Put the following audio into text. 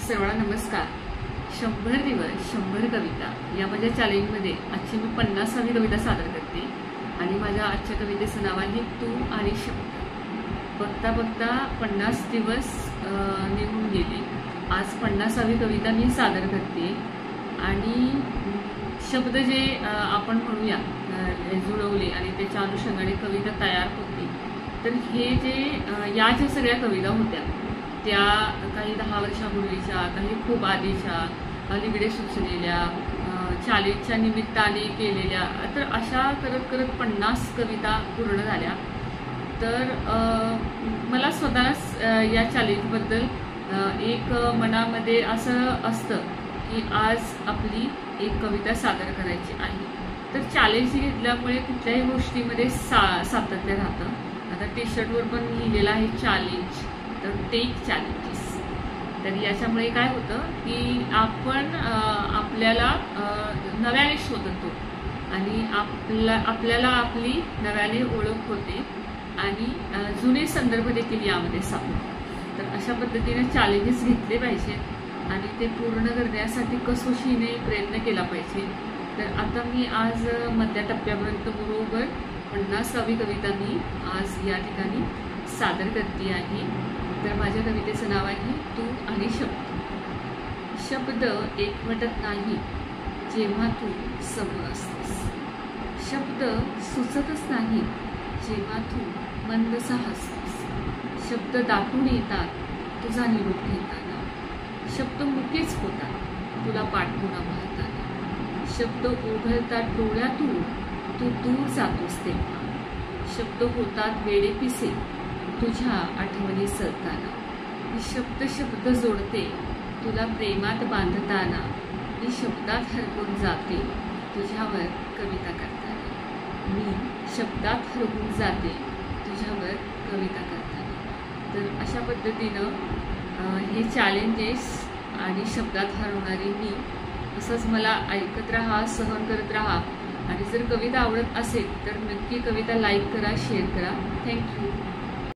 सर्वांना नमस्कार। 100 दिवस 100 कविता या माझ्या चॅलेंजमध्ये आजची मी 50वी कविता सादर करते आणि माझ्या आजच्या कवितेचं नाव आहे तू आणि शब्द। बघता बघता 50 दिवस निघून गेले। आज 50वी कविता मी सादर करते आणि शब्द जे आपण म्हणूया जुळवले आणि त्याच्या अनुषंगाने कविता तयार होती। तर हे जे या ज्या सगळ्या कविता होत्या त्या काही 10 वर्षापूर्वीच्या, काही खूप आधीच्या, अलीकडे सुचलेल्या, चॅलेंजच्या निमित्ताने केलेल्या, तर अशा करत करत 50 कविता पूर्ण झाल्या। तर मला स्वतःलाच या चॅलेंजबद्दल एक मनामध्ये असं असतं की आज आपली एक कविता सादर करायची आहे। तर चॅलेंज घेतल्यामुळे कुठल्याही गोष्टीमध्ये सातत्य राहतं। आता टी शर्टवर पण लिहिलेलं आहे चॅलेंज, तर टेक चॅलेंजेस। तर याच्यामुळे काय होतं की आपण आपल्याला नव्याने शोधतो आणि आपल्याला आपली नव्याने ओळख होते आणि जुने संदर्भ देखील यामध्ये सापडतात। तर अशा पद्धतीने चॅलेंजेस घेतले पाहिजेत आणि ते पूर्ण करण्यासाठी कसोशीने प्रयत्न केला पाहिजे। तर आता मी आज मध्य टप्प्यापर्यंत बरोबर 50वी कविता मी आज या ठिकाणी सादर करते आहे। तर माझ्या कवितेचं नाव आहे तू आणि शब्द। शब्द एकवटत नाही जेव्हा तू समोर असतेस। शब्द सुचतच नाही जेव्हा तू मंदसा हसतेस। शब्द दाटून येतात तुझा निरोप घेताना। शब्द मुकेच होतात तुला पाठपुरा पाहताना। शब्द उघडतात डोळ्यातून तू दूर जातोस तेव्हा। शब्द होतात वेडेपिसे तुझ्या आठवणी सरताना। मी शब्द जोडते तुला प्रेमात बांधताना। मी शब्दात हरवून जाते तुझ्यावर कविता करताना। मी शब्दात हरवून जाते तुझ्यावर कविता करताना। तर अशा पद्धतीनं हे चॅलेंजेस आणि शब्दात हरवणारी मी असंच मला ऐकत राहा, सहन करत राहा आणि जर कविता आवडत असेल तर नक्की कविता लाईक करा, शेअर करा। थँक्यू।